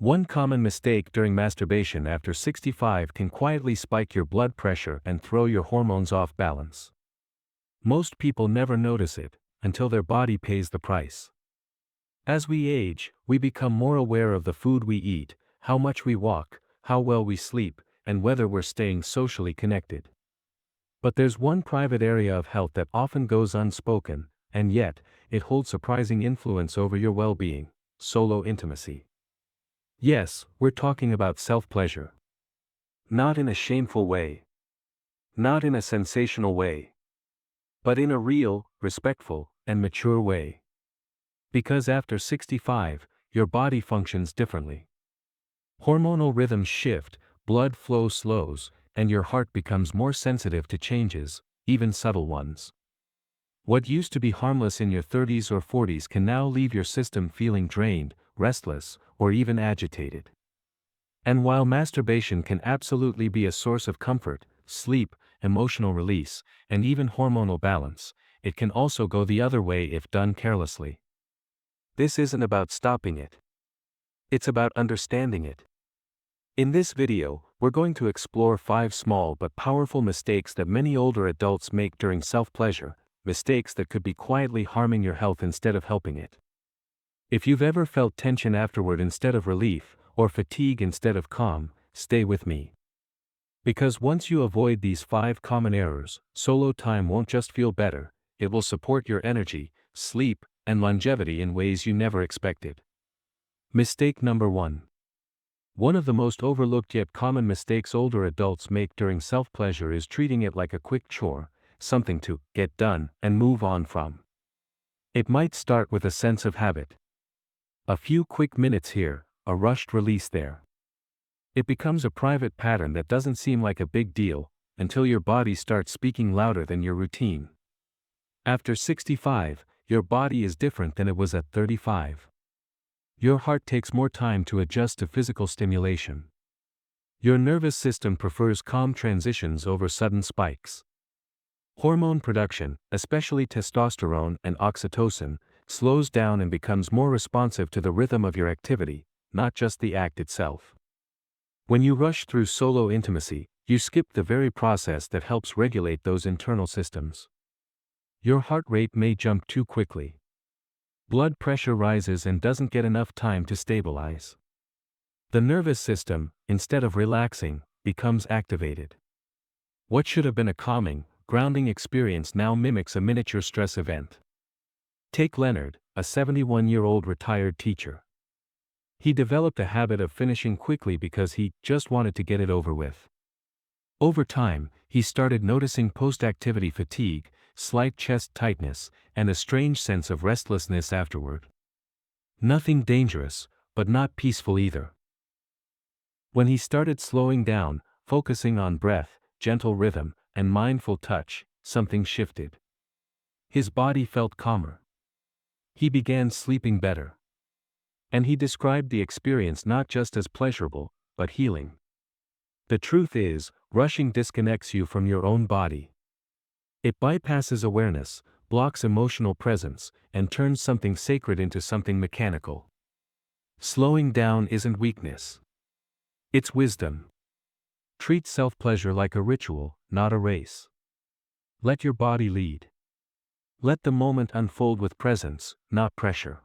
One common mistake during masturbation after 65 can quietly spike your blood pressure and throw your hormones off balance. Most people never notice it until their body pays the price. As we age, we become more aware of the food we eat, how much we walk, how well we sleep, and whether we're staying socially connected. But there's one private area of health that often goes unspoken, and yet, it holds surprising influence over your well-being: solo intimacy. Yes, we're talking about self-pleasure. Not in a shameful way. Not in a sensational way. But in a real, respectful, and mature way. Because after 65, your body functions differently. Hormonal rhythms shift, blood flow slows, and your heart becomes more sensitive to changes, even subtle ones. What used to be harmless in your 30s or 40s can now leave your system feeling drained, restless, or even agitated. And while masturbation can absolutely be a source of comfort, sleep, emotional release, and even hormonal balance, it can also go the other way if done carelessly. This isn't about stopping it. It's about understanding it. In this video, we're going to explore 5 small but powerful mistakes that many older adults make during self-pleasure, mistakes that could be quietly harming your health instead of helping it. If you've ever felt tension afterward instead of relief, or fatigue instead of calm, stay with me. Because once you avoid these 5 common errors, solo time won't just feel better, it will support your energy, sleep, and longevity in ways you never expected. Mistake number 1. One of the most overlooked yet common mistakes older adults make during self-pleasure is treating it like a quick chore, something to get done and move on from. It might start with a sense of habit. A few quick minutes here, a rushed release there. It becomes a private pattern that doesn't seem like a big deal, until your body starts speaking louder than your routine. After 65, your body is different than it was at 35. Your heart takes more time to adjust to physical stimulation. Your nervous system prefers calm transitions over sudden spikes. Hormone production, especially testosterone and oxytocin, slows down and becomes more responsive to the rhythm of your activity, not just the act itself. When you rush through solo intimacy, you skip the very process that helps regulate those internal systems. Your heart rate may jump too quickly. Blood pressure rises and doesn't get enough time to stabilize. The nervous system, instead of relaxing, becomes activated. What should have been a calming, grounding experience now mimics a miniature stress event. Take Leonard, a 71-year-old retired teacher. He developed a habit of finishing quickly because he just wanted to get it over with. Over time, he started noticing post-activity fatigue, slight chest tightness, and a strange sense of restlessness afterward. Nothing dangerous, but not peaceful either. When he started slowing down, focusing on breath, gentle rhythm, and mindful touch, something shifted. His body felt calmer. He began sleeping better. And he described the experience not just as pleasurable, but healing. The truth is, rushing disconnects you from your own body. It bypasses awareness, blocks emotional presence, and turns something sacred into something mechanical. Slowing down isn't weakness. It's wisdom. Treat self-pleasure like a ritual, not a race. Let your body lead. Let the moment unfold with presence, not pressure.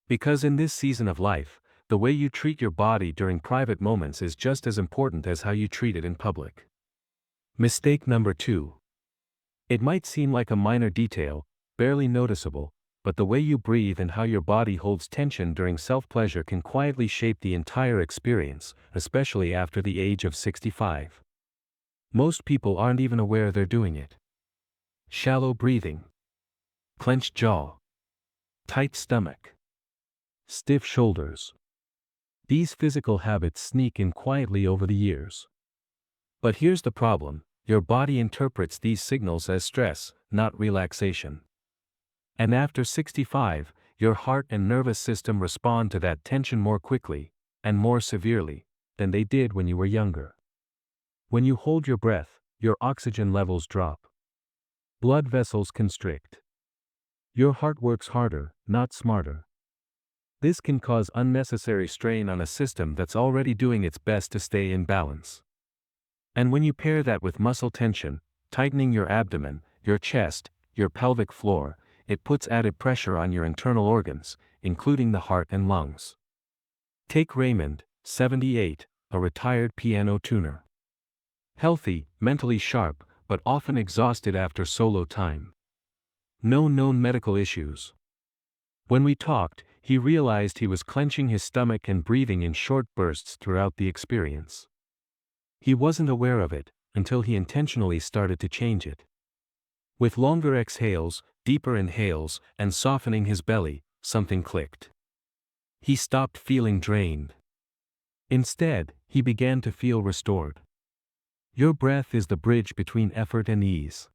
Because in this season of life, the way you treat your body during private moments is just as important as how you treat it in public. Mistake number 2. It might seem like a minor detail, barely noticeable, but the way you breathe and how your body holds tension during self-pleasure can quietly shape the entire experience, especially after the age of 65. Most people aren't even aware they're doing it. Shallow breathing. Clenched jaw. Tight stomach. Stiff shoulders. These physical habits sneak in quietly over the years. But here's the problem: your body interprets these signals as stress, not relaxation. And after 65, your heart and nervous system respond to that tension more quickly, and more severely, than they did when you were younger. When you hold your breath, your oxygen levels drop. Blood vessels constrict. Your heart works harder, not smarter. This can cause unnecessary strain on a system that's already doing its best to stay in balance. And when you pair that with muscle tension, tightening your abdomen, your chest, your pelvic floor, it puts added pressure on your internal organs, including the heart and lungs. Take Raymond, 78, a retired piano tuner. Healthy, mentally sharp, but often exhausted after solo time. No known medical issues. When we talked, he realized he was clenching his stomach and breathing in short bursts throughout the experience. He wasn't aware of it until he intentionally started to change it. With longer exhales, deeper inhales, and softening his belly, something clicked. He stopped feeling drained. Instead, he began to feel restored. Your breath is the bridge between effort and ease.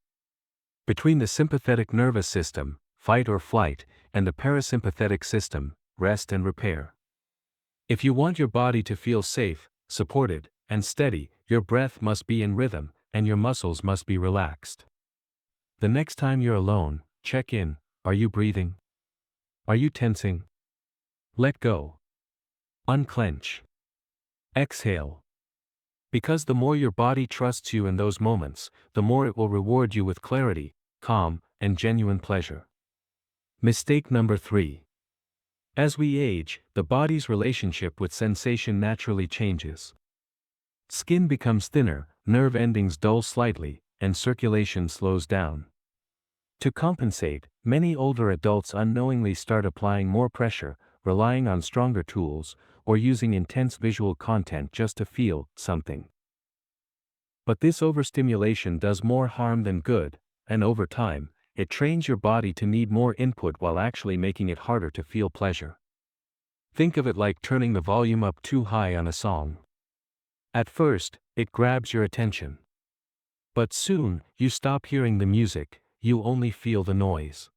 Between the sympathetic nervous system, fight or flight, and the parasympathetic system, rest and repair. If you want your body to feel safe, supported, and steady, your breath must be in rhythm, and your muscles must be relaxed. The next time you're alone, check in. Are you breathing? Are you tensing? Let go. Unclench. Exhale. Because the more your body trusts you in those moments, the more it will reward you with clarity, calm, and genuine pleasure. Mistake number 3. As we age, the body's relationship with sensation naturally changes. Skin becomes thinner, nerve endings dull slightly, and circulation slows down. To compensate, many older adults unknowingly start applying more pressure, relying on stronger tools, or using intense visual content just to feel something. But this overstimulation does more harm than good, and over time, it trains your body to need more input while actually making it harder to feel pleasure. Think of it like turning the volume up too high on a song. At first, it grabs your attention. But soon, you stop hearing the music, you only feel the noise.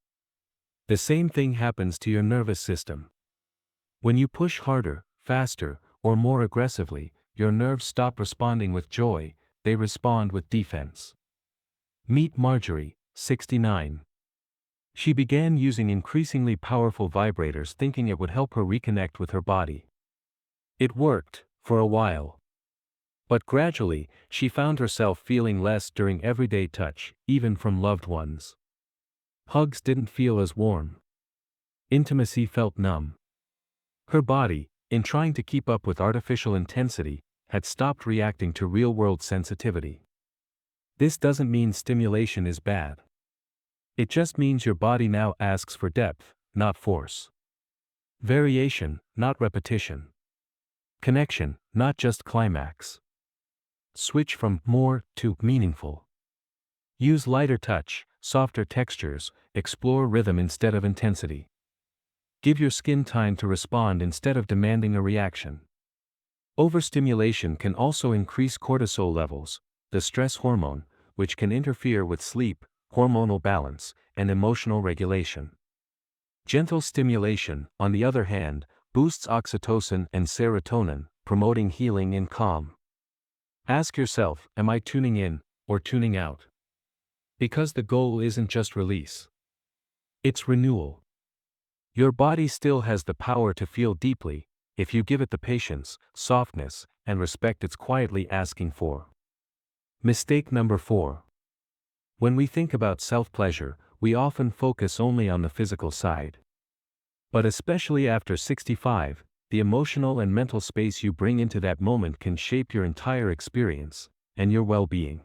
The same thing happens to your nervous system. When you push harder, faster, or more aggressively, your nerves stop responding with joy, they respond with defense. Meet Marjorie, 69. She began using increasingly powerful vibrators thinking it would help her reconnect with her body. It worked, for a while. But gradually, she found herself feeling less during everyday touch, even from loved ones. Hugs didn't feel as warm. Intimacy felt numb. Her body, in trying to keep up with artificial intensity, had stopped reacting to real-world sensitivity. This doesn't mean stimulation is bad. It just means your body now asks for depth, not force. Variation, not repetition. Connection, not just climax. Switch from more to meaningful. Use lighter touch, softer textures, explore rhythm instead of intensity. Give your skin time to respond instead of demanding a reaction. Overstimulation can also increase cortisol levels, the stress hormone, which can interfere with sleep, hormonal balance, and emotional regulation. Gentle stimulation, on the other hand, boosts oxytocin and serotonin, promoting healing and calm. Ask yourself, am I tuning in, or tuning out? Because the goal isn't just release. It's renewal. Your body still has the power to feel deeply, if you give it the patience, softness, and respect it's quietly asking for. Mistake number 4. When we think about self-pleasure, we often focus only on the physical side. But especially after 65, the emotional and mental space you bring into that moment can shape your entire experience, and your well-being.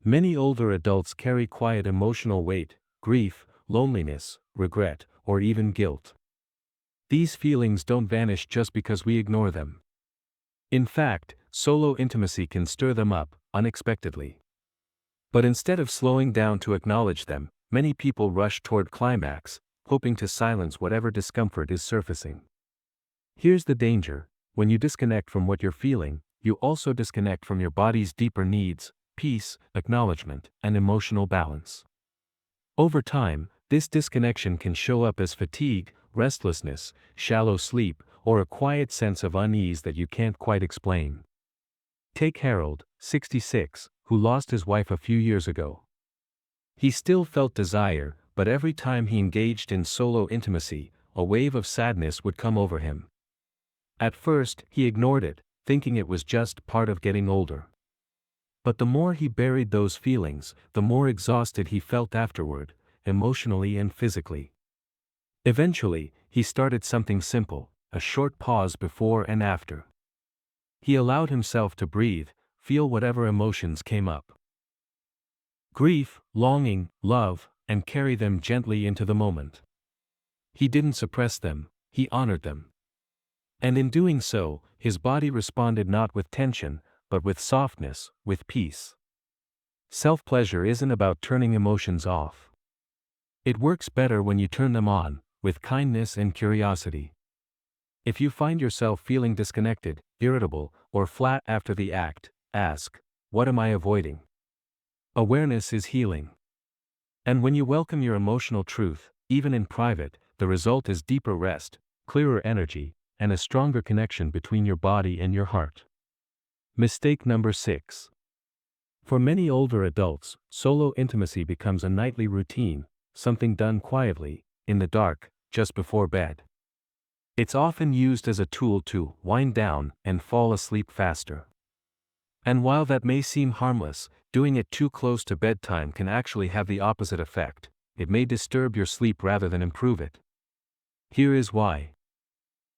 Many older adults carry quiet emotional weight, grief, loneliness, regret, or even guilt. These feelings don't vanish just because we ignore them. In fact, solo intimacy can stir them up, unexpectedly. But instead of slowing down to acknowledge them, many people rush toward climax, hoping to silence whatever discomfort is surfacing. Here's the danger: when you disconnect from what you're feeling, you also disconnect from your body's deeper needs, peace, acknowledgement, and emotional balance. Over time, this disconnection can show up as fatigue, restlessness, shallow sleep, or a quiet sense of unease that you can't quite explain. Take Harold, 66, who lost his wife a few years ago. He still felt desire, but every time he engaged in solo intimacy, a wave of sadness would come over him. At first, he ignored it, thinking it was just part of getting older. But the more he buried those feelings, the more exhausted he felt afterward, emotionally and physically. Eventually, he started something simple, a short pause before and after. He allowed himself to breathe, feel whatever emotions came up. Grief, longing, love, and carry them gently into the moment. He didn't suppress them, he honored them. And in doing so, his body responded not with tension, but with softness, with peace. Self-pleasure isn't about turning emotions off. It works better when you turn them on, with kindness and curiosity. If you find yourself feeling disconnected, irritable, or flat after the act, ask, what am I avoiding? Awareness is healing. And when you welcome your emotional truth, even in private, the result is deeper rest, clearer energy, and a stronger connection between your body and your heart. Mistake number 6. For many older adults, solo intimacy becomes a nightly routine, something done quietly, in the dark, just before bed. It's often used as a tool to wind down and fall asleep faster. And while that may seem harmless, doing it too close to bedtime can actually have the opposite effect. It may disturb your sleep rather than improve it. Here is why.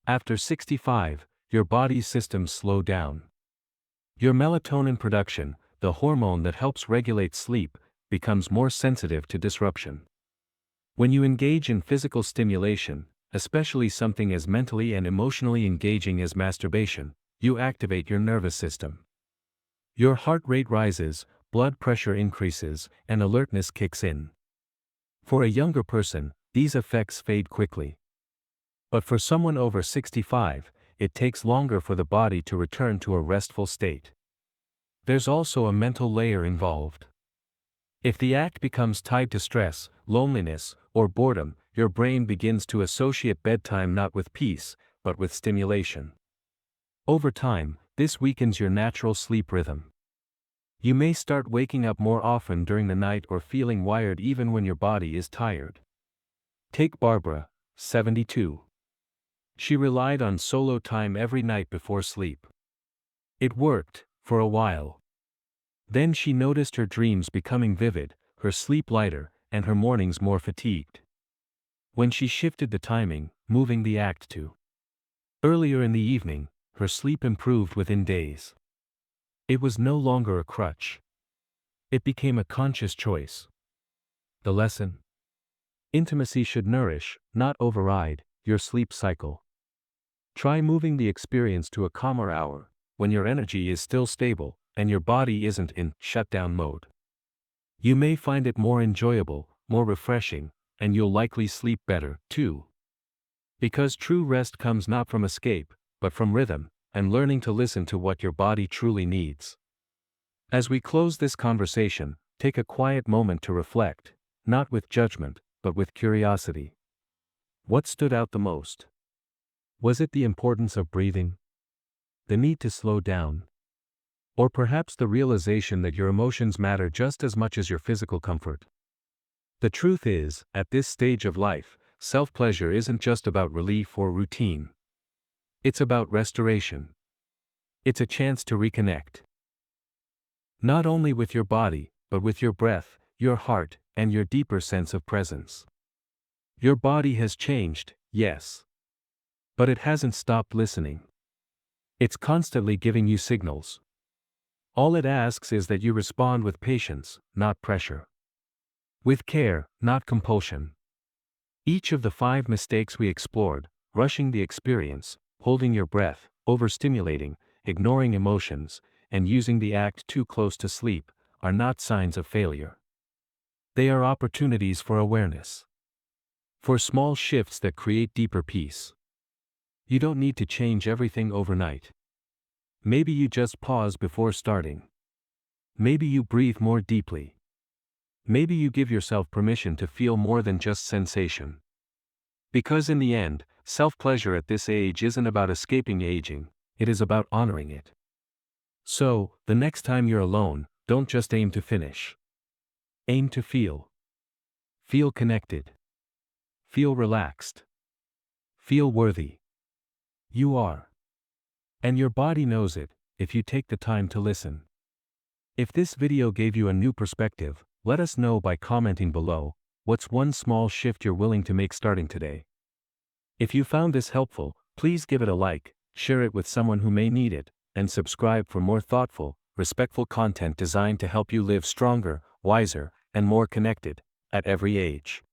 After 65, your body's systems slow down. Your melatonin production, the hormone that helps regulate sleep, becomes more sensitive to disruption. When you engage in physical stimulation, especially something as mentally and emotionally engaging as masturbation, you activate your nervous system. Your heart rate rises, blood pressure increases, and alertness kicks in. For a younger person, these effects fade quickly. But for someone over 65, it takes longer for the body to return to a restful state. There's also a mental layer involved. If the act becomes tied to stress, loneliness, or boredom, your brain begins to associate bedtime not with peace, but with stimulation. Over time, this weakens your natural sleep rhythm. You may start waking up more often during the night or feeling wired even when your body is tired. Take Barbara, 72. She relied on solo time every night before sleep. It worked, for a while. Then she noticed her dreams becoming vivid, her sleep lighter, and her mornings more fatigued. When she shifted the timing, moving the act to earlier in the evening, her sleep improved within days. It was no longer a crutch. It became a conscious choice. The lesson? Intimacy should nourish, not override, your sleep cycle. Try moving the experience to a calmer hour, when your energy is still stable, and your body isn't in shutdown mode. You may find it more enjoyable, more refreshing, and you'll likely sleep better, too. Because true rest comes not from escape, but from rhythm, and learning to listen to what your body truly needs. As we close this conversation, take a quiet moment to reflect, not with judgment, but with curiosity. What stood out the most? Was it the importance of breathing? The need to slow down? Or perhaps the realization that your emotions matter just as much as your physical comfort? The truth is, at this stage of life, self-pleasure isn't just about relief or routine. It's about restoration. It's a chance to reconnect. Not only with your body, but with your breath, your heart, and your deeper sense of presence. Your body has changed, yes. But it hasn't stopped listening. It's constantly giving you signals. All it asks is that you respond with patience, not pressure. With care, not compulsion. Each of the 5 mistakes we explored, rushing the experience, holding your breath, overstimulating, ignoring emotions, and using the act too close to sleep, are not signs of failure. They are opportunities for awareness. For small shifts that create deeper peace. You don't need to change everything overnight. Maybe you just pause before starting. Maybe you breathe more deeply. Maybe you give yourself permission to feel more than just sensation. Because in the end, self-pleasure at this age isn't about escaping aging, it is about honoring it. So, the next time you're alone, don't just aim to finish. Aim to feel. Feel connected. Feel relaxed. Feel worthy. You are. And your body knows it, if you take the time to listen. If this video gave you a new perspective, let us know by commenting below. What's one small shift you're willing to make starting today? If you found this helpful, please give it a like, share it with someone who may need it, and subscribe for more thoughtful, respectful content designed to help you live stronger, wiser, and more connected, at every age.